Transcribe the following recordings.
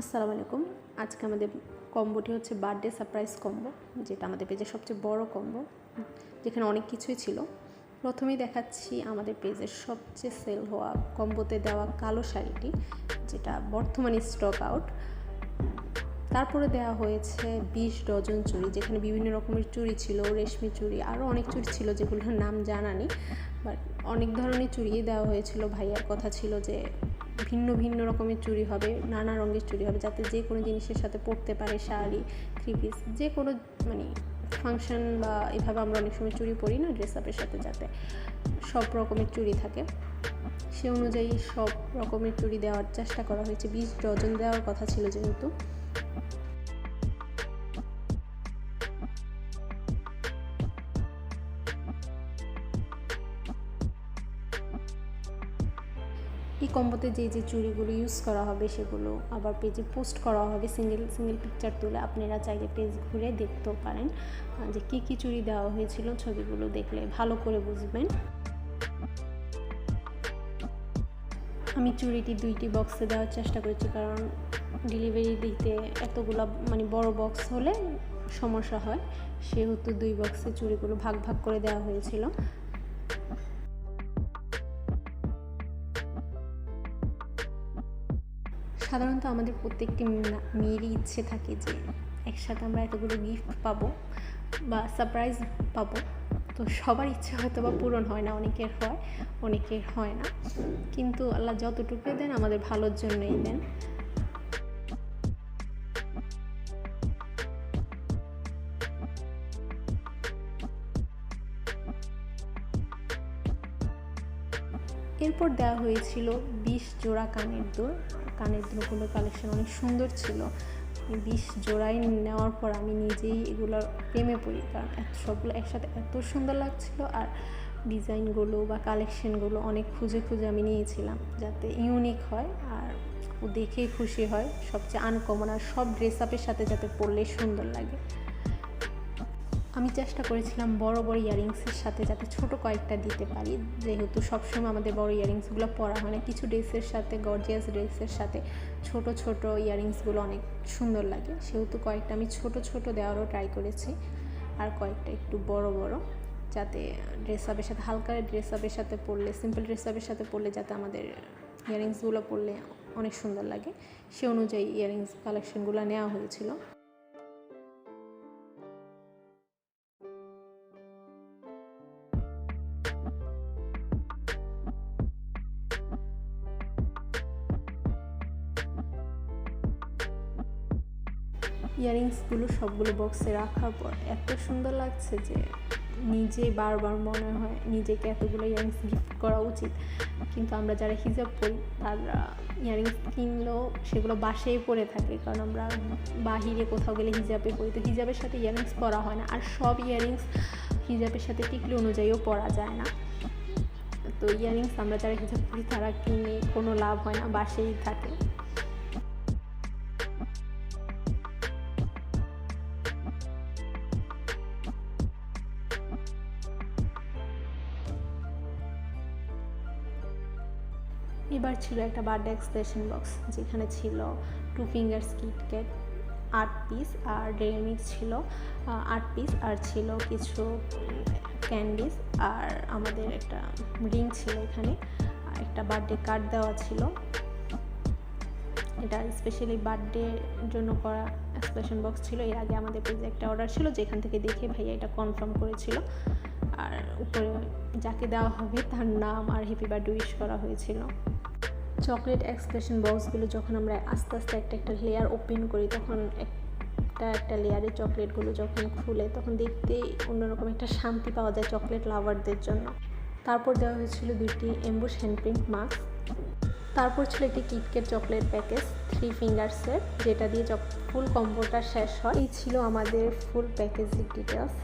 আসসালামু আলাইকুম। আজকে আমাদের কম্বোটি হচ্ছে বার্থডে সারপ্রাইজ কম্বো, যেটা আমাদের পেজের সবচেয়ে বড় কম্বো, যেখানে অনেক কিছুই ছিল। প্রথমেই দেখাচ্ছি আমাদের পেজের সবচেয়ে সেল হওয়া কম্বোতে দেওয়া কালো শাড়িটি, যেটা বর্তমানে স্টক আউট। তারপরে দেওয়া হয়েছে 20 ডজন চুড়ি, যেখানে বিভিন্ন রকমের চুড়ি ছিল, রেশমি চুড়ি, আরও অনেক চুড়ি ছিল যেগুলোর নাম জানা নেই, বাট অনেক ধরনের চুড়ি দেওয়া হয়েছিল। ভাইয়ার কথা ছিল যে ভিন্ন ভিন্ন রকমের চুড়ি হবে, নানা রঙের চুড়ি হবে, যাতে যে কোনো জিনিসের সাথে পরতে পারে, শাড়ি, থ্রি পিস, যে কোনো ফাংশন বা এভাবে আমরা অনেক সময় চুড়ি পরি না ড্রেস আপের সাথে, যাতে সব রকমের চুড়ি থাকে। সে অনুযায়ী সব রকমের চুড়ি দেওয়ার চেষ্টা করা হয়েছে। 20 ডজন দেওয়ার কথা ছিল যেহেতু। এই কম্বোতে যে চুড়িগুলো ইউজ করা হবে সেগুলো আবার পেজে পোস্ট করা হবে, সিঙ্গেল পিকচার তুলে। আপনারা চাইলে পেজ ঘুরে দেখতেও পারেন যে কী চুড়ি দেওয়া হয়েছিল। ছবিগুলো দেখলে ভালো করে বুঝবেন। আমি চুড়িটি 2টি বক্সে দেওয়ার চেষ্টা করেছি, কারণ ডেলিভারি দিতে এতগুলো বড় বক্স হলে সমস্যা হয়, সেহেতু 2 বক্সে চুড়িগুলো ভাগ করে দেওয়া হয়েছিল। সাধারণত আমাদের প্রত্যেকটি মেয়েরই ইচ্ছে থাকে যে একসাথে আমরা এতগুলো গিফট পাবো বা সারপ্রাইজ পাবো। তো সবার ইচ্ছে হয়তো বা পূরণ হয় না, অনেকের হয়, অনেকের হয় না, কিন্তু আল্লাহ যতটুকু দেন আমাদের ভালোর জন্যই দেন। এরপর দেওয়া হয়েছিল 20 জোড়া কানের দুলগুলো কালেকশন অনেক সুন্দর ছিল। 20 জোড়াই নেওয়ার পর আমি নিজেই এগুলোর প্রেমে পড়ি, কারণ সবগুলো একসাথে এত সুন্দর লাগছিল। আর ডিজাইনগুলো বা কালেকশনগুলো অনেক খুঁজে আমি নিয়েছিলাম, যাতে ইউনিক হয় আর ও দেখেই খুশি হয়, সবচেয়ে আনকমন, আর সব ড্রেস আপের সাথে যাতে পরলে সুন্দর লাগে। আমি চেষ্টা করেছিলাম বড় ইয়ারিংসের সাথে যাতে ছোট কয়েকটা দিতে পারি, যেহেতু সবসময় আমাদের বড় ইয়ারিংসগুলো পরা হয় না। কিছু ড্রেসের সাথে, গর্জিয়াস ড্রেসের সাথে ছোট ইয়ারিংসগুলো অনেক সুন্দর লাগে, সেহেতু কয়েকটা আমি ছোট দেওয়ারও ট্রাই করেছি, আর কয়েকটা একটু বড় যাতে ড্রেস আপের সাথে, হালকা ড্রেস আপের সাথে পরলে, সিম্পল ড্রেস আপের সাথে পরলে যাতে আমাদের ইয়ারিংসগুলো পরলে অনেক সুন্দর লাগে, সে অনুযায়ী ইয়ারিংস কালেকশনগুলো নেওয়া হয়েছিল। ইয়ারিংসগুলো সবগুলো বক্সে রাখার পর এত সুন্দর লাগছে যে নিজে বারবার মনে হয় নিজেকে এতগুলো ইয়ারিংস গিফট করা উচিত। কিন্তু আমরা যারা হিজাব পরি তারা ইয়ারিংস কিনলেও সেগুলো বাসায় পরে থাকে, কারণ আমরা বাহিরে কোথাও গেলে হিজাবে পরি, তো হিজাবের সাথে ইয়ারিংস পরা হয় না। আর সব ইয়ারিংস হিজাবের সাথে টিকলি অনুযায়ীও পরা যায় না, তো ইয়ারিংস আমরা যারা হিজাব পরি তারা কিনে কোনো লাভ হয় না, বাসায় থাকে। এবার ছিল একটা বার্থডে এক্সপ্রেশন বক্স, যেখানে ছিল 2 ফিঙ্গার্স কিটক্যাট 8 পিস, আর ডেয়ারি মিল্ক ছিল 8 পিস, আর ছিল কিছু ক্যান্ডিস, আর আমাদের একটা রিং ছিল এখানে, আর একটা বার্থডে কার্ড দেওয়া ছিল। এটা স্পেশালি বার্থডের জন্য করা এক্সপ্রেশন বক্স ছিল। এর আগে আমাদের পেজে একটা অর্ডার ছিল, যেখান থেকে দেখে ভাইয়া এটা কনফার্ম করেছিল, আর উপরে যাকে দেওয়া হবে তার নাম আর হ্যাপি বার্থডে উইশ করা হয়েছিল। চকলেট এক্সপ্রেশন বক্সগুলো যখন আমরা আস্তে একটা লেয়ার ওপেন করি, তখন একটা লেয়ারে চকলেটগুলো যখন খুলে তখন দেখতে অন্যরকম একটা শান্তি পাওয়া যায় চকলেট লাভারদের জন্য। তারপর দেওয়া হয়েছিল 2টি এমবুশ হ্যান্ডপ্রিন্ট মাস্ক। তারপর ছিল একটি কিটক্যাট চকলেট প্যাকেজ 3 ফিঙ্গার্সের, যেটা দিয়ে ফুল কম্বোটা শেষ হয়। এই ছিল আমাদের ফুল প্যাকেজের ডিটেলস।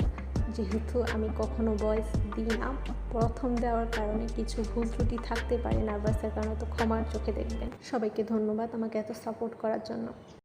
যেহেতু আমি কখনো ভয়েস দিই না, প্রথম দেওয়ার কারণে কিছু ভুল ত্রুটি থাকতে পারে, নার্ভাসের কারণে, তো ক্ষমার চোখে দেখবেন। সবাইকে ধন্যবাদ আমাকে এত সাপোর্ট করার জন্য।